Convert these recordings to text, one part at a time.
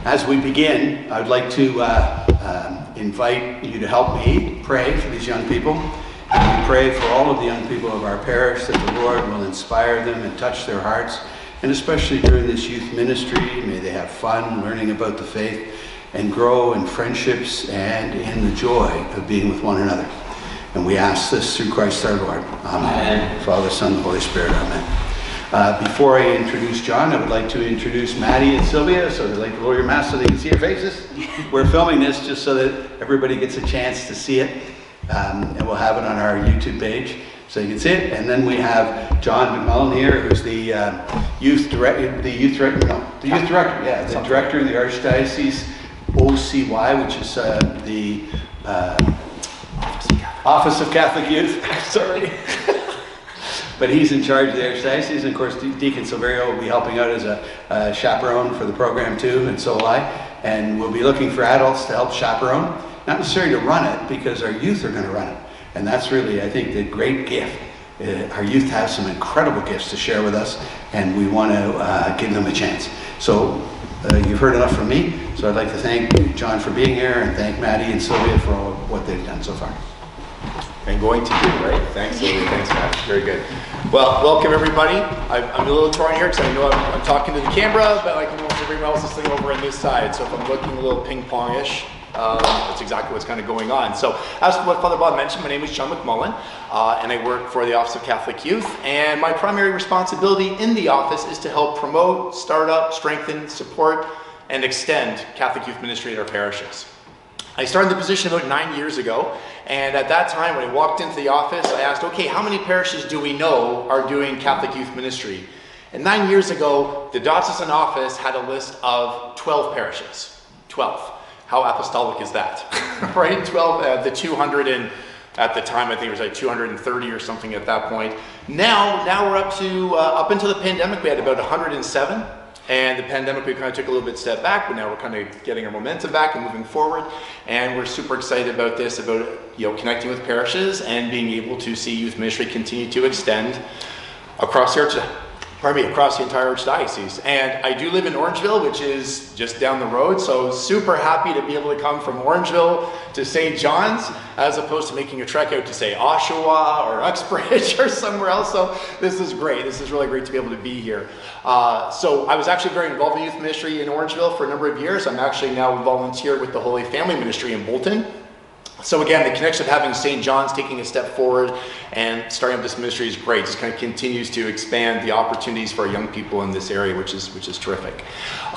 As we begin, I'd like to invite you to help me pray for these young people. And we pray for all of the young people of our parish that the Lord will inspire them and touch their hearts. And especially during this youth ministry, may they have fun learning about the faith and grow in friendships and in the joy of being with one another. And we ask this through Christ our Lord. Amen. Father, Son, and Holy Spirit. Amen. Before I introduce John, I would like to introduce Maddie and Sylvia. So they'd like to lower your mask so they can see your faces. We're filming this just so that everybody gets a chance to see it. And we'll have it on our YouTube page so you can see it. And then we have John MacMullen here, who's the youth director, the director of the Archdiocese OCY, which is the Office of Catholic Youth. Sorry. But he's in charge of the Archdiocese, and of course Deacon Silverio will be helping out as a chaperone for the program too, and so will I. And we'll be looking for adults to help chaperone, not necessarily to run it, because our youth are going to run it. And that's really, I think, the great gift. Our youth have some incredible gifts to share with us, and we want to give them a chance. So you've heard enough from me, so I'd like to thank John for being here, and thank Maddie and Sylvia for all of what they've done so far. And going to do, right? Thanks, Lily. Thanks, Matt. Very good. Well, welcome everybody. I'm a little torn here because I know I'm talking to the camera, but I can also bring else this thing over on this side. So if I'm looking a little ping-pong-ish, that's exactly what's kind of going on. So as what Father Bob mentioned, my name is John MacMullen, and I work for the Office of Catholic Youth. And my primary responsibility in the office is to help promote, start up, strengthen, support, and extend Catholic youth ministry at our parishes. I started the position about 9 years ago, and at that time when I walked into the office, I asked, okay, how many parishes do we know are doing Catholic youth ministry? And 9 years ago, the diocesan office had a list of 12 parishes. 12. How apostolic is that? Right? 12, the 200 and at the time I think it was like 230 or something at that point. Now we're up to, up until the pandemic, we had about 107. And the pandemic, we kind of took a little bit step back, but now we're kind of getting our momentum back and moving forward. And we're super excited about this, about connecting with parishes and being able to see youth ministry continue to extend across the entire Archdiocese. And I do live in Orangeville, which is just down the road, so super happy to be able to come from Orangeville to St. John's, as opposed to making a trek out to, say, Oshawa or Uxbridge or somewhere else. So this is great. This is really great to be able to be here. So I was actually very involved in youth ministry in Orangeville for a number of years. I'm actually now a volunteer with the Holy Family Ministry in Bolton. So again, the connection of having St. John's taking a step forward and starting up this ministry is great. Just kind of continues to expand the opportunities for young people in this area, which is terrific.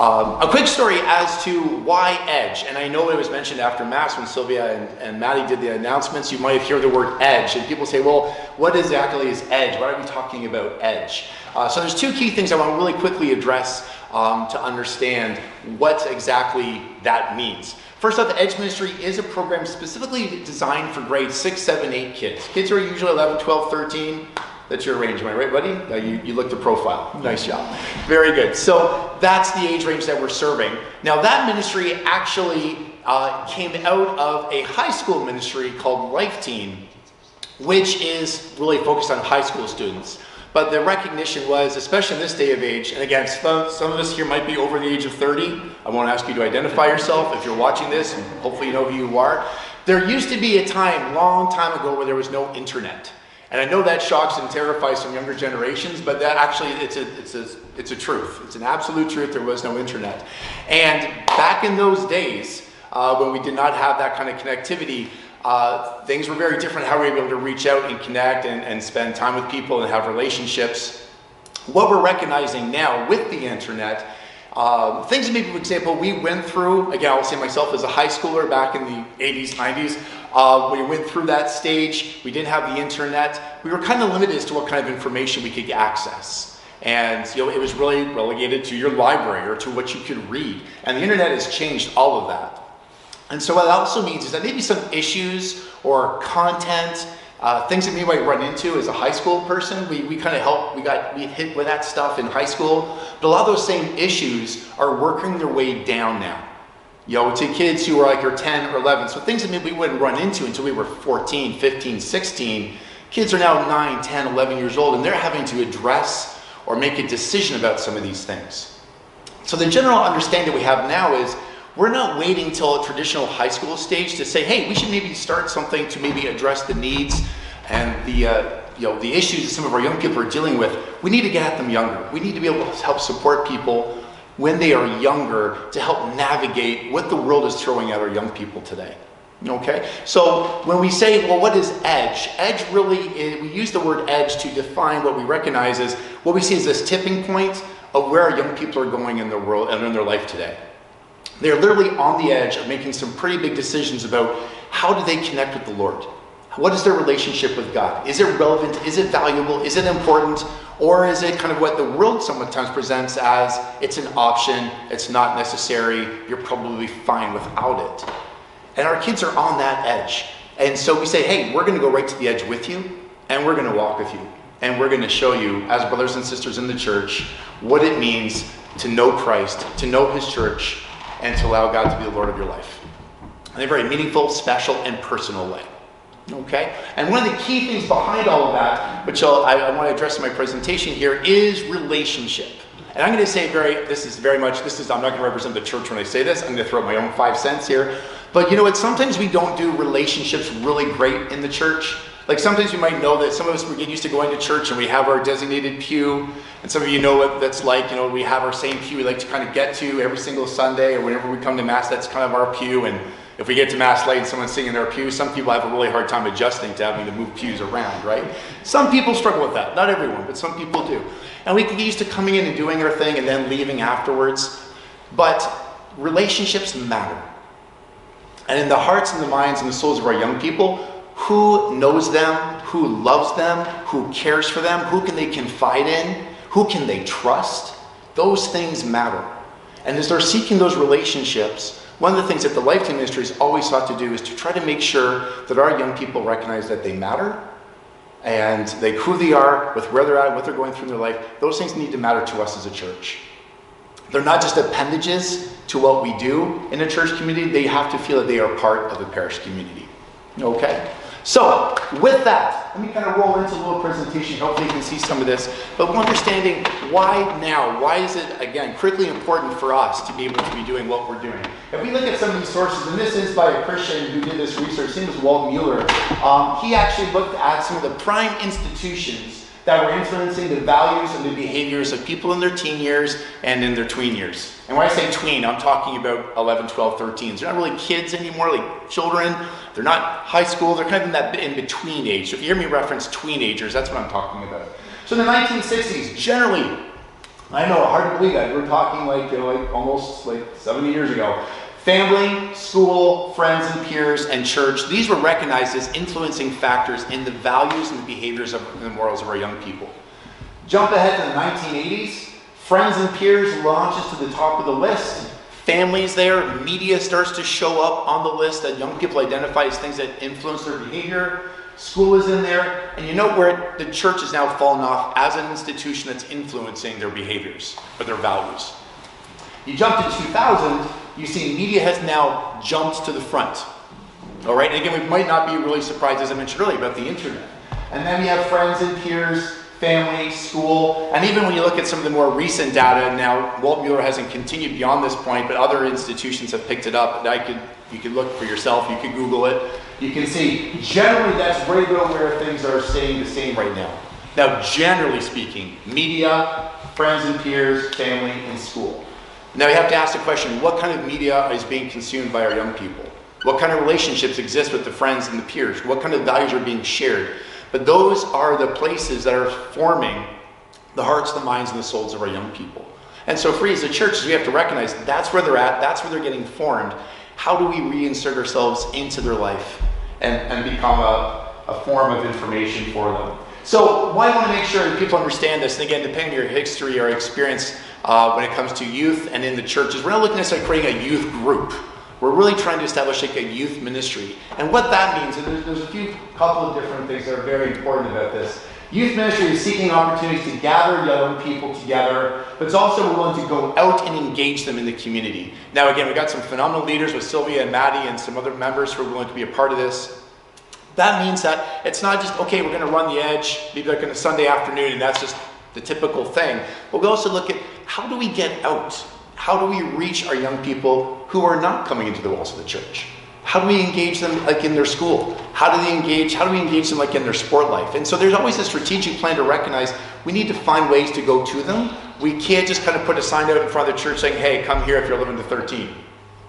A quick story as to why EDGE, and I know it was mentioned after Mass when Sylvia and Maddie did the announcements. You might hear the word EDGE, and people say, well, what exactly is EDGE? Why are we talking about EDGE? So there's two key things I want to really quickly address to understand what exactly that means. First off, the EDGE ministry is a program specifically designed for grades 6, 7, 8 kids. Kids are usually 11, 12, 13. That's your range, am I right, buddy? You looked the profile. Nice job. Very good. So that's the age range that we're serving. Now that ministry actually came out of a high school ministry called Life Teen, which is really focused on high school students. But the recognition was, especially in this day of age, and again, some of us here might be over the age of 30. I won't ask you to identify yourself if you're watching this, and hopefully you know who you are. There used to be a time, long time ago, where there was no internet. And I know that shocks and terrifies some younger generations, but that actually, it's a truth. It's an absolute truth. There was no internet. And back in those days, when we did not have that kind of connectivity, things were very different how we were able to reach out and connect and spend time with people and have relationships. What we're recognizing now with the internet, things that maybe, for example, we went through, again, I'll say myself as a high schooler back in the 80s, 90s, we went through that stage, we didn't have the internet, we were kind of limited as to what kind of information we could access. And it was really relegated to your library or to what you could read. And the internet has changed all of that. And so what that also means is that maybe some issues or content, things that we might run into as a high school person, we kind of help, we hit with that stuff in high school, but a lot of those same issues are working their way down now. To kids who are like 10 or 11, so things that maybe we wouldn't run into until we were 14, 15, 16, kids are now 9, 10, 11 years old, and they're having to address or make a decision about some of these things. So the general understanding we have now is we're not waiting till a traditional high school stage to say, hey, we should maybe start something to maybe address the needs and the issues that some of our young people are dealing with. We need to get at them younger. We need to be able to help support people when they are younger to help navigate what the world is throwing at our young people today. Okay, so when we say, well, what is edge? Edge really is, we use the word edge to define what we recognize as what we see as this tipping point of where our young people are going in their world and in their life today. They're literally on the edge of making some pretty big decisions about how do they connect with the Lord? What is their relationship with God? Is it relevant? Is it valuable? Is it important? Or is it kind of what the world sometimes presents as it's an option, it's not necessary, you're probably fine without it? And our kids are on that edge. And so we say, hey, we're going to go right to the edge with you, and we're going to walk with you. And we're going to show you, as brothers and sisters in the church, what it means to know Christ, to know his church, and to allow God to be the Lord of your life. In a very meaningful, special, and personal way. Okay? And one of the key things behind all of that, which I want to address in my presentation here, is relationship. And I'm going to say I'm not going to represent the church when I say this. I'm going to throw out my own 5 cents here. But you know what? Sometimes we don't do relationships really great in the church. Like sometimes you might know that some of us, we get used to going to church and we have our designated pew. And some of you know what that's like. You know, we have our same pew we like to kind of get to every single Sunday, or whenever we come to Mass, that's kind of our pew. And if we get to Mass late and someone's singing in our pew, some people have a really hard time adjusting to having to move pews around, right? Some people struggle with that. Not everyone, but some people do. And we can get used to coming in and doing our thing and then leaving afterwards. But relationships matter. And in the hearts and the minds and the souls of our young people, who knows them, who loves them, who cares for them, who can they confide in, who can they trust, those things matter. And as they're seeking those relationships, one of the things that the Lifetime Ministry has always sought to do is to try to make sure that our young people recognize that they matter, and who they are, with where they're at, what they're going through in their life. Those things need to matter to us as a church. They're not just appendages to what we do in a church community. They have to feel that they are part of the parish community. Okay? So, with that, let me kind of roll into a little presentation. Hopefully you can see some of this. But understanding why now? Why is it, again, critically important for us to be able to be doing what we're doing? If we look at some of these sources, and this is by a Christian who did this research, his name is Walt Mueller. He actually looked at some of the prime institutions that were influencing the values and the behaviors of people in their teen years and in their tween years. And when I say tween, I'm talking about 11, 12, 13s. They're not really kids anymore, like children. They're not high school. They're kind of in that in-between age. So if you hear me reference tweenagers, that's what I'm talking about. So in the 1960s, generally, I know, hard to believe that. We're talking like almost 70 years ago. Family, school, friends and peers, and church, these were recognized as influencing factors in the values and the behaviors and the morals of our young people. Jump ahead to the 1980s, friends and peers launches to the top of the list. Families there, media starts to show up on the list that young people identify as things that influence their behavior. School is in there, and you know where the church has now fallen off as an institution that's influencing their behaviors or their values. You jump to 2000, you see media has now jumped to the front. All right, and again, we might not be really surprised, as I mentioned earlier, about the internet. And then we have friends and peers, family, school, and even when you look at some of the more recent data, now Walt Mueller hasn't continued beyond this point, but other institutions have picked it up. You could look for yourself, you could Google it. You can see, generally that's right about where things are staying the same right now. Now, generally speaking, media, friends and peers, family, and school. Now you have to ask the question, what kind of media is being consumed by our young people? What kind of relationships exist with the friends and the peers? What kind of values are being shared? But those are the places that are forming the hearts, the minds, and the souls of our young people. And so for as a church, we have to recognize that's where they're at, that's where they're getting formed. How do we reinsert ourselves into their life and become a form of information for them? So I want to make sure that people understand this, and again, depending on your history or experience when it comes to youth and in the churches, we're not looking at creating a youth group. We're really trying to establish a youth ministry. And what that means, and there's a couple of different things that are very important about this. Youth ministry is seeking opportunities to gather young people together, but it's also willing to go out and engage them in the community. Now again, we've got some phenomenal leaders with Sylvia and Maddie and some other members who are willing to be a part of this. That means that it's not just, okay, we're going to run the edge, maybe like on a Sunday afternoon, and that's just the typical thing. But we also look at, how do we get out? how do we reach our young people who are not coming into the walls of the church? How do we engage them like in their school? How do we engage them like in their sport life? And so there's always a strategic plan to recognize we need to find ways to go to them. We can't just kind of put a sign out in front of the church saying, hey, come here if you're 11 to 13.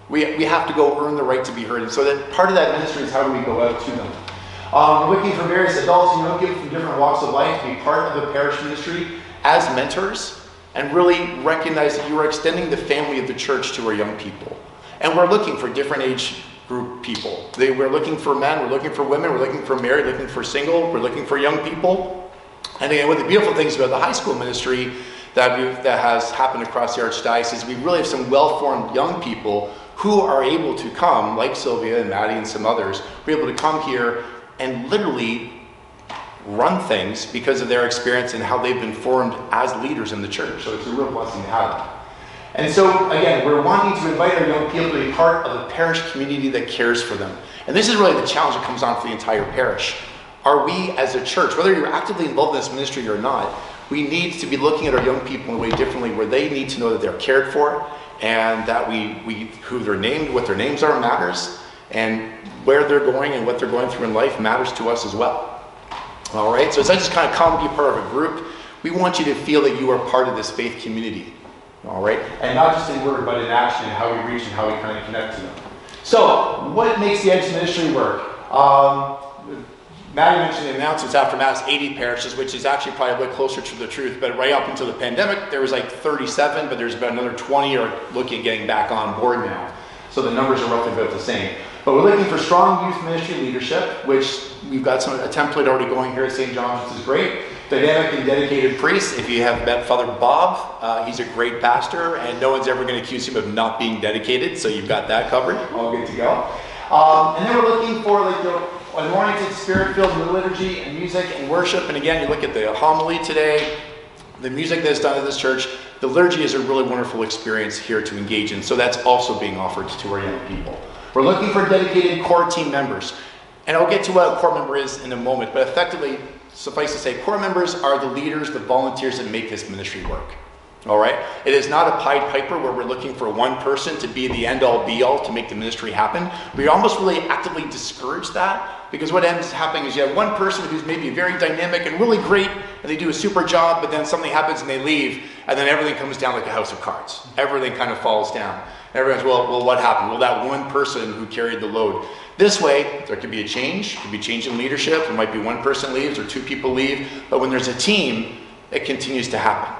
We have to go earn the right to be heard. And so that part of that ministry is how do we go out to them? We're looking for various adults, people from different walks of life to be part of the parish ministry as mentors and really recognize that you are extending the family of the church to our young people. And we're looking for different age group people. We're looking for men, we're looking for women, we're looking for married, looking for single, we're looking for young people. And again, one of the beautiful things about the high school ministry that has happened across the Archdiocese, we really have some well-formed young people who are able to come, like Sylvia and Maddie and some others, who are able to come here and literally run things because of their experience and how they've been formed as leaders in the church. So it's a real blessing to have them. And so, again, we're wanting to invite our young people to be part of a parish community that cares for them. And this is really the challenge that comes on for the entire parish. Are we, as a church, whether you're actively involved in this ministry or not, we need to be looking at our young people in a way differently where they need to know that they're cared for and that who they're named, what their names are matters, and where they're going and what they're going through in life matters to us as well. All right, so it's not just kind of come be part of a group. We want you to feel that you are part of this faith community. All right, and not just in word, but in action, and how we reach and how we kind of connect to them. So, what makes the Edge ministry work? Maddie mentioned the announcements after Mass, 80 parishes, which is actually probably a bit closer to the truth. But right up until the pandemic, there was like 37, but there's about another 20 are looking at getting back on board now. So the numbers are roughly about the same. But we're looking for strong youth ministry leadership, which we've got a template already going here at St. John's, which is great. Dynamic and dedicated priests. If you have met Father Bob, he's a great pastor, and no one's ever going to accuse him of not being dedicated, so you've got that covered. All good to go. And then we're looking for an oriented, spirit-filled liturgy and music and worship. And again, you look at the homily today, the music that's done at this church. The liturgy is a really wonderful experience here to engage in, so that's also being offered to our young people. We're looking for dedicated core team members. And I'll get to what a core member is in a moment, but effectively, suffice to say, core members are the leaders, the volunteers that make this ministry work. All right? It is not a Pied Piper where we're looking for one person to be the end-all, be-all to make the ministry happen. We almost really actively discourage that, because what ends up happening is you have one person who's maybe very dynamic and really great, and they do a super job, but then something happens and they leave, and then everything comes down like a house of cards. Everything kind of falls down. Everyone's, well, what happened? Well, that one person who carried the load. This way, there could be a change, could be change in leadership. There might be one person leaves or two people leave, but when there's a team, it continues to happen.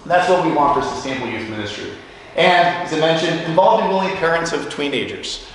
And that's what we want for sustainable youth ministry. And, as I mentioned, involving willing parents of teenagers.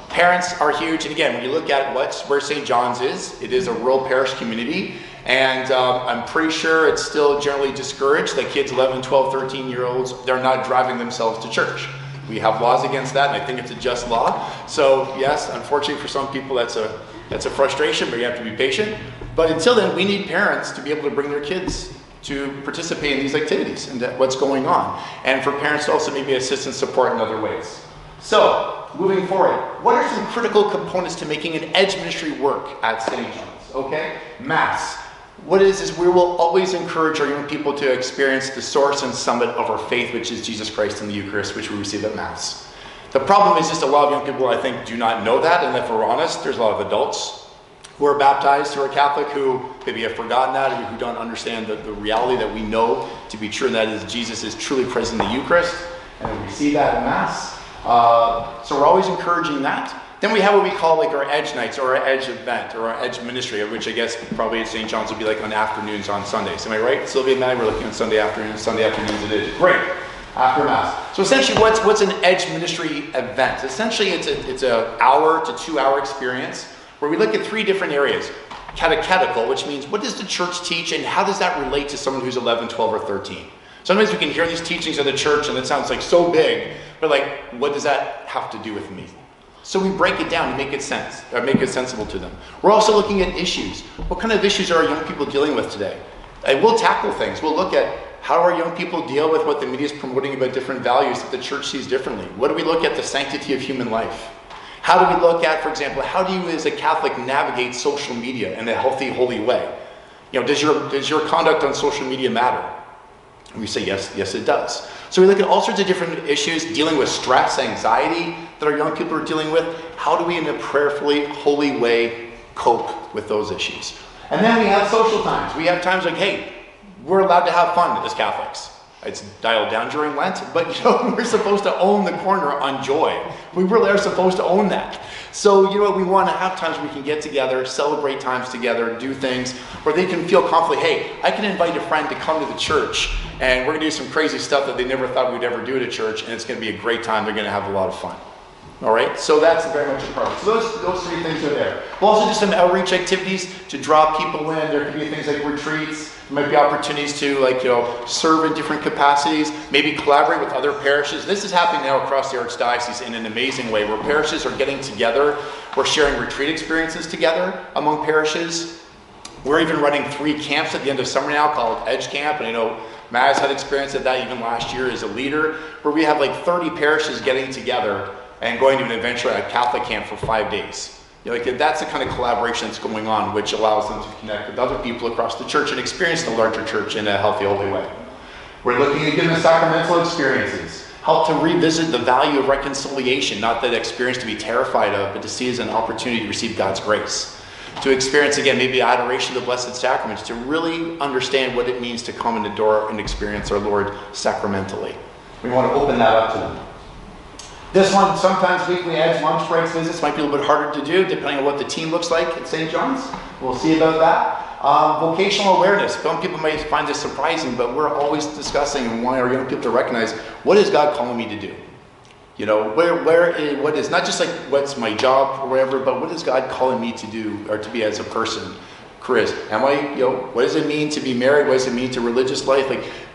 Parents are huge, and again, when you look at where St. John's is, it is a rural parish community, and I'm pretty sure it's still generally discouraged that kids 11, 12, 13-year-olds, they're not driving themselves to church. We have laws against that, and I think it's a just law. So yes, unfortunately for some people that's a frustration, but you have to be patient. But until then, we need parents to be able to bring their kids to participate in these activities and what's going on. And for parents to also maybe assist and support in other ways. So, moving forward, what are some critical components to making an Edge ministry work at St. John's? Okay, Mass. What it is we will always encourage our young people to experience the source and summit of our faith, which is Jesus Christ in the Eucharist, which we receive at Mass. The problem is just a lot of young people, I think, do not know that, and if we're honest, there's a lot of adults who are baptized, who are Catholic, who maybe have forgotten that, or who don't understand the reality that we know to be true, and that is Jesus is truly present in the Eucharist, and we see that in Mass. So we're always encouraging that. Then we have what we call like our Edge nights, or our Edge event, or our Edge ministry, which I guess probably at St. John's would be like on afternoons on Sundays. Am I right? Sylvia and I, we're looking on Sunday afternoons. Sunday afternoons it is. Great. After Mass. So essentially what's an Edge ministry event? Essentially it's an hour to 2 hour experience where we look at three different areas. Catechetical, which means what does the church teach and how does that relate to someone who's 11, 12, or 13? Sometimes we can hear these teachings of the church and it sounds like so big, but like, what does that have to do with me? So we break it down and make it sensible to them. We're also looking at issues. What kind of issues are our young people dealing with today? And we'll tackle things. We'll look at how our young people deal with what the media is promoting about different values that the church sees differently. What do we look at the sanctity of human life? How do we look at, for example, how do you as a Catholic navigate social media in a healthy, holy way? You know, does your conduct on social media matter? And we say, yes, it does. So we look at all sorts of different issues, dealing with stress, anxiety that our young people are dealing with. How do we, in a prayerfully, holy way, cope with those issues? And then we have social times. We have times like, hey, we're allowed to have fun as Catholics. It's dialed down during Lent, but we're supposed to own the corner on joy. We really are supposed to own that. So we want to have times we can get together, celebrate times together, do things where they can feel confident. Hey, I can invite a friend to come to the church, and we're going to do some crazy stuff that they never thought we'd ever do at a church, and it's going to be a great time. They're going to have a lot of fun. All right, so that's very much a part of it. So those three things are there. We'll also do some outreach activities to draw people in. There could be things like retreats. There might be opportunities to, serve in different capacities, maybe collaborate with other parishes. This is happening now across the Archdiocese in an amazing way, where parishes are getting together. We're sharing retreat experiences together among parishes. We're even running 3 camps at the end of summer now called Edge Camp, and I know Matt has had experience at that even last year as a leader, where we have like 30 parishes getting together and going to an eventually a Catholic camp for 5 days. That's the kind of collaboration that's going on, which allows them to connect with other people across the church and experience the larger church in a healthy, holy way. We're looking at giving sacramental experiences, help to revisit the value of reconciliation, not that experience to be terrified of, but to see as an opportunity to receive God's grace. To experience, again, maybe adoration of the Blessed Sacraments, to really understand what it means to come and adore and experience our Lord sacramentally. We want to open that up to them. This one, sometimes weekly Edge lunch breaks visits might be a little bit harder to do, depending on what the team looks like at St. John's. We'll see about that. Vocational awareness. Some people may find this surprising, but we're always discussing and wanting our young people to recognize, what is God calling me to do? What is, not just like what's my job or whatever, but what is God calling me to do or to be as a person? Chris, what does it mean to be married? What does it mean to religious life?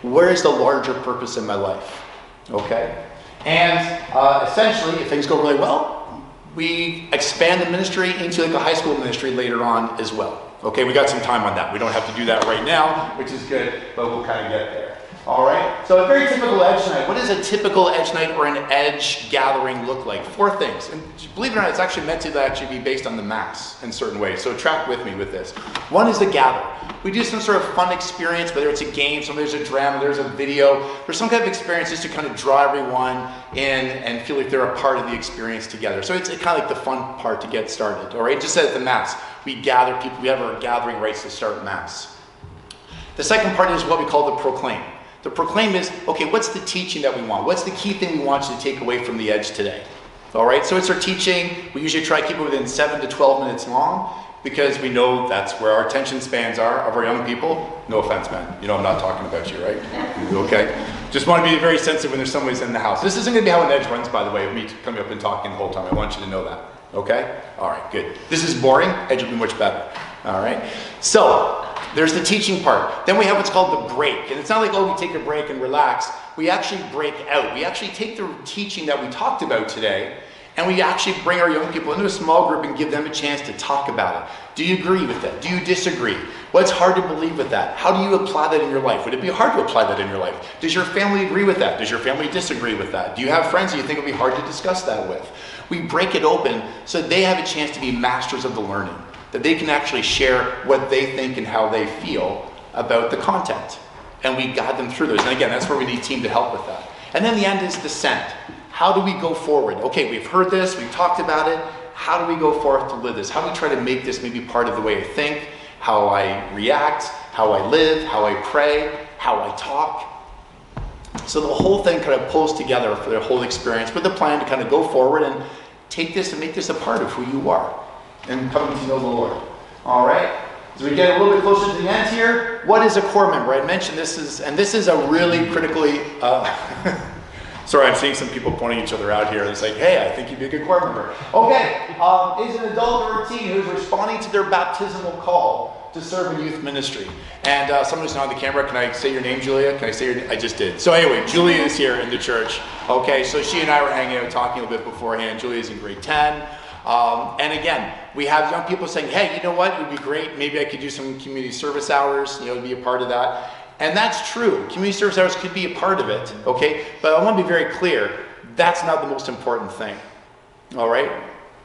Where is the larger purpose in my life? Okay? And essentially, if things go really well, we expand the ministry into a high school ministry later on as well. Okay, we got some time on that. We don't have to do that right now, which is good, but we'll kind of get there. All right, so a very typical Edge night. What does a typical Edge night or an Edge gathering look like? 4 things. And believe it or not, it's actually meant to actually be based on the Mass in certain ways. So track with me with this. One is the gather. We do some sort of fun experience, whether it's a game, there's a drama, there's a video. There's some kind of experiences to kind of draw everyone in and feel like they're a part of the experience together. So it's kind of like the fun part to get started. All right, just as the Mass, we gather people. We have our gathering rites to start Mass. The second part is what we call the proclaim. The proclaim is, okay, what's the teaching that we want? What's the key thing we want you to take away from the Edge today? All right, so it's our teaching. We usually try to keep it within 7 to 12 minutes long because we know that's where our attention spans are of our young people. No offense, man. I'm not talking about you, right? Okay. Just want to be very sensitive when there's somebody in the house. This isn't going to be how an Edge runs, by the way, of me coming up and talking the whole time. I want you to know that. Okay? All right, good. This is boring. Edge will be much better. All right? So, there's the teaching part. Then we have what's called the break. And it's not like, we take a break and relax. We actually break out. We actually take the teaching that we talked about today, and we actually bring our young people into a small group and give them a chance to talk about it. Do you agree with that? Do you disagree? What's hard to believe with that? How do you apply that in your life? Would it be hard to apply that in your life? Does your family agree with that? Does your family disagree with that? Do you have friends that you think it would be hard to discuss that with? We break it open so they have a chance to be masters of the learning, that they can actually share what they think and how they feel about the content. And we guide them through those. And again, that's where we need team to help with that. And then the end is the send. How do we go forward? Okay, we've heard this, we've talked about it. How do we go forth to live this? How do we try to make this maybe part of the way I think, how I react, how I live, how I pray, how I talk? So the whole thing kind of pulls together for the whole experience with a plan to kind of go forward and take this and make this a part of who you are and coming to know the Lord. All right? As we get a little bit closer to the end here, what is a core member? I mentioned this is a really critically, sorry, I'm seeing some people pointing each other out here. It's like, hey, I think you'd be a good core member. Okay, is an adult or a teen who's responding to their baptismal call to serve in youth ministry. And someone who's not on the camera, can I say your name, Julia? Can I say your name? I just did. So anyway, Julia is here in the church. Okay, so she and I were hanging out talking a little bit beforehand. Julia's in grade 10. And again, we have young people saying, hey, you know what, it would be great, maybe I could do some community service hours, to be a part of that. And that's true, community service hours could be a part of it, okay? But I want to be very clear, that's not the most important thing, all right?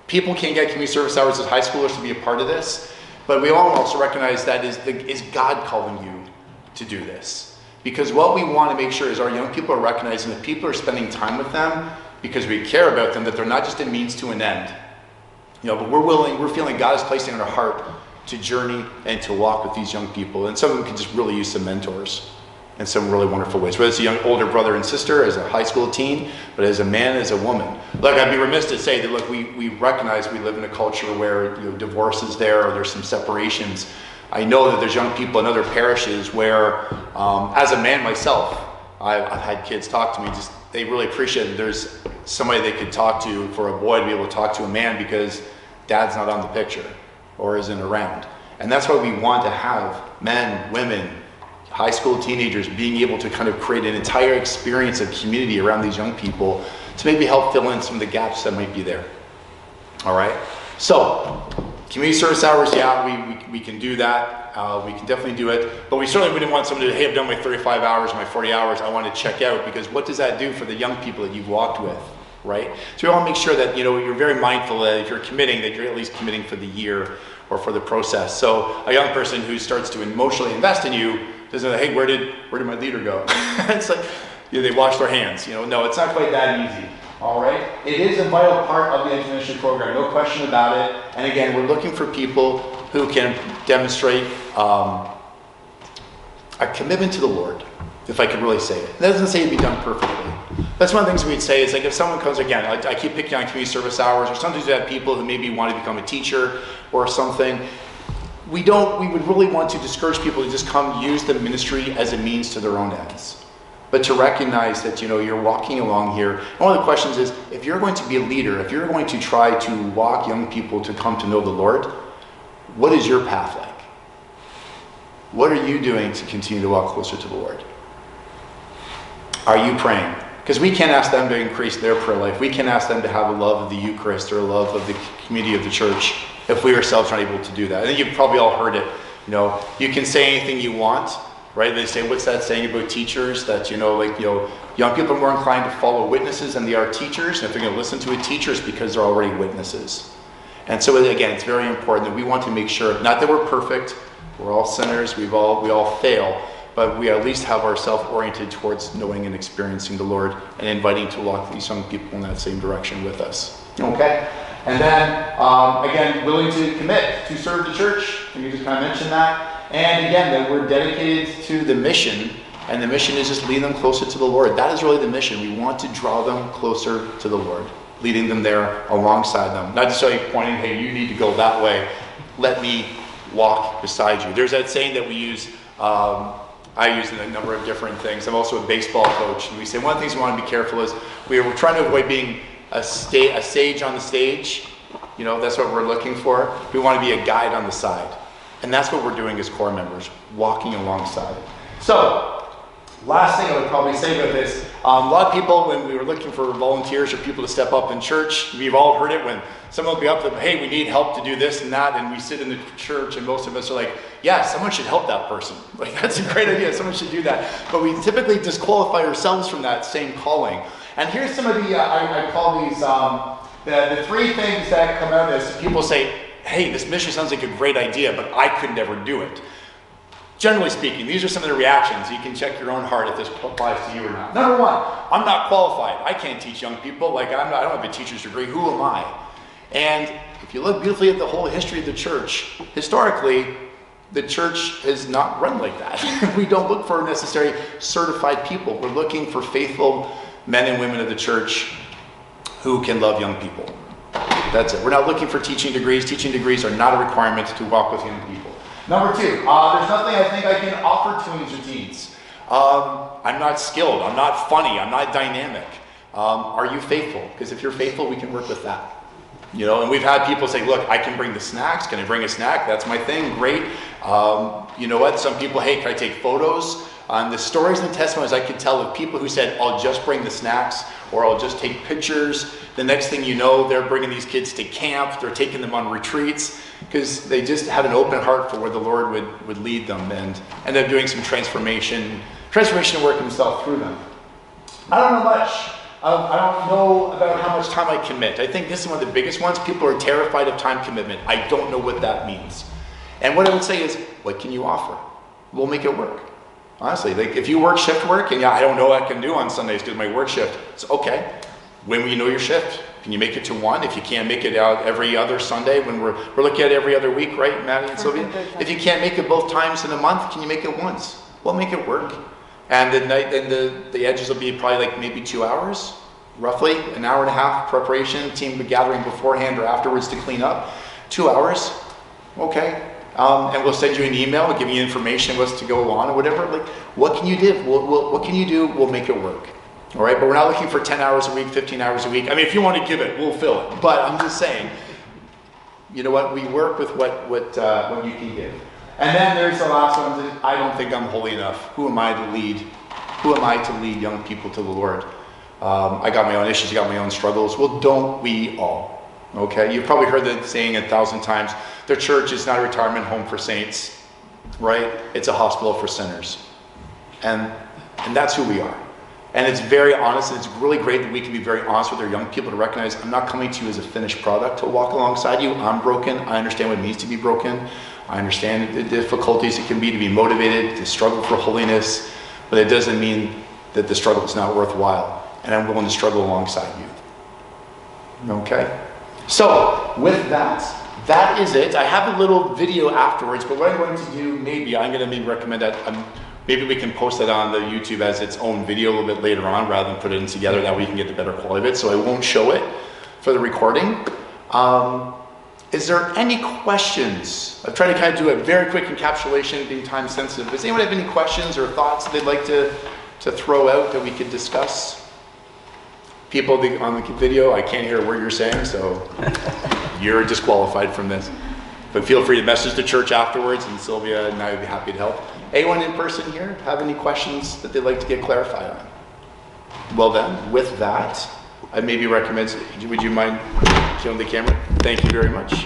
People can get community service hours as high schoolers to be a part of this, but we all also recognize that is God calling you to do this? Because what we want to make sure is our young people are recognizing that people are spending time with them because we care about them, that they're not just a means to an end. But we're feeling God is placing in our heart to journey and to walk with these young people. And some of them can just really use some mentors in some really wonderful ways, whether it's a young older brother and sister, as a high school teen, but as a man, as a woman. Look, I'd be remiss to say that, look, we recognize we live in a culture where divorce is there, or there's some separations. I know that there's young people in other parishes where, as a man myself, I've had kids talk to me, they really appreciate that there's somebody they could talk to, for a boy to be able to talk to a man because dad's not on the picture or isn't around. And that's why we want to have men, women, high school teenagers being able to kind of create an entire experience of community around these young people to maybe help fill in some of the gaps that might be there. All right? So, community service hours, yeah, we can do that. We can definitely do it. But we certainly wouldn't want someone to, hey, I've done my 35 hours, my 40 hours, I want to check out, because what does that do for the young people that you've walked with, right? So we want to make sure that, you're very mindful that if you're committing, that you're at least committing for the year or for the process. So a young person who starts to emotionally invest in you doesn't know, hey, where did my leader go? It's like, they wash their hands. No, it's not quite that easy. All right? It is a vital part of the intermission program, no question about it. And again, we're looking for people who can demonstrate a commitment to the Lord, if I could really say it. That doesn't say it'd be done perfectly. That's one of the things we'd say is, like, if someone comes, again, I keep picking on community service hours, or sometimes we have people who maybe want to become a teacher or something. We would really want to discourage people to just come use the ministry as a means to their own ends. But to recognize that, you're walking along here. And one of the questions is, if you're going to be a leader, if you're going to try to walk young people to come to know the Lord, what is your path like? What are you doing to continue to walk closer to the Lord? Are you praying? Because we can't ask them to increase their prayer life. We can't ask them to have a love of the Eucharist or a love of the community of the church if we ourselves aren't able to do that. I think you've probably all heard it. You can say anything you want, right? They say, what's that saying about teachers? That, young people are more inclined to follow witnesses than they are teachers. And if they're going to listen to a teacher, it's because they're already witnesses. And so, again, it's very important that we want to make sure, not that we're perfect, we're all sinners, we all fail, but we at least have ourselves oriented towards knowing and experiencing the Lord and inviting to walk these young people in that same direction with us. Okay? And then, again, willing to commit to serve the church. Can you just kind of mention that? And again, that we're dedicated to the mission, and the mission is just leading them closer to the Lord. That is really the mission. We want to draw them closer to the Lord, leading them there alongside them. Not necessarily pointing, hey, you need to go that way. Let me walk beside you. There's that saying that we use, I use in a number of different things. I'm also a baseball coach, and we say one of the things we want to be careful is we're trying to avoid being a sage on the stage. That's what we're looking for. We want to be a guide on the side. And that's what we're doing as core members, walking alongside. So, last thing I would probably say about this, a lot of people, when we were looking for volunteers or people to step up in church, we've all heard it when someone will be up to, hey, we need help to do this and that, and we sit in the church and most of us are like, yeah, someone should help that person. Like, that's a great idea, someone should do that. But we typically disqualify ourselves from that same calling. And here's some of the, I call these, the three things that come out of this. People say, hey, this mission sounds like a great idea, but I could never do it. Generally speaking, these are some of the reactions. You can check your own heart if this applies to you or not. Number one, I'm not qualified. I can't teach young people. I don't have a teacher's degree. Who am I? And if you look beautifully at the whole history of the church, historically, the church is not run like that. We don't look for necessarily certified people. We're looking for faithful men and women of the church who can love young people. That's it. We're not looking for teaching degrees. Teaching degrees are not a requirement to walk with young people. Number two, there's nothing I think I can offer tweens or teens. I'm not skilled. I'm not funny. I'm not dynamic. Are you faithful? Because if you're faithful, we can work with that. And we've had people say, look, I can bring the snacks. Can I bring a snack? That's my thing. Great. You know what? Some people, hey, can I take photos? The stories and testimonies I could tell of people who said, I'll just bring the snacks or I'll just take pictures. The next thing you know, they're bringing these kids to camp. They're taking them on retreats because they just had an open heart for where the Lord would lead them and end up doing some transformation work himself through them. I don't know much. I don't know about how much time I commit. I think this is one of the biggest ones. People are terrified of time commitment. I don't know what that means. And what I would say is, what can you offer? We'll make it work. Honestly, like if you work shift work and I don't know what I can do on Sundays because my work shift, it's okay. When will you know your shift? Can you make it to 1? If you can't make it out every other Sunday, when we're looking at every other week, right, Maddie and Sylvia? If you can't make it both times in a month, can you make it once? Well, make it work. And the night, and the edges will be probably like maybe 2 hours, roughly, an hour and a half preparation, team gathering beforehand or afterwards to clean up. 2 hours, okay. And we'll send you an email, we'll give you information what's to go on or whatever. Like, what can you do? What can you do? We'll make it work. All right, but we're not looking for 10 hours a week, 15 hours a week. I mean, if you want to give it, we'll fill it. But I'm just saying, you know what? We work with what you can give. And then there's the last one. I don't think I'm holy enough. Who am I to lead? Who am I to lead young people to the Lord? I got my own issues. I got my own struggles. Well, don't we all? Okay, you've probably heard that saying 1,000 times. The church is not a retirement home for saints, right? It's a hospital for sinners. And that's who we are. And it's very honest, and it's really great that we can be very honest with our young people to recognize I'm not coming to you as a finished product to walk alongside you. I'm broken. I understand what it means to be broken. I understand the difficulties it can be to be motivated, to struggle for holiness, but it doesn't mean that the struggle is not worthwhile. And I'm willing to struggle alongside you. Okay? So, with that is it. I have a little video afterwards, but what I'm going to do, maybe recommend that maybe we can post that on the YouTube as its own video a little bit later on rather than put it in together. That way you can get the better quality of it. So I won't show it for the recording. Is there any questions? I've tried to kind of do a very quick encapsulation, being time sensitive. Does anyone have any questions or thoughts that they'd like to throw out that we could discuss? People on the video, I can't hear a word you're saying, so you're disqualified from this. But feel free to message the church afterwards, and Sylvia and I would be happy to help. Anyone in person here have any questions that they'd like to get clarified on? Well then, with that, I maybe recommend, would you mind killing the camera? Thank you very much.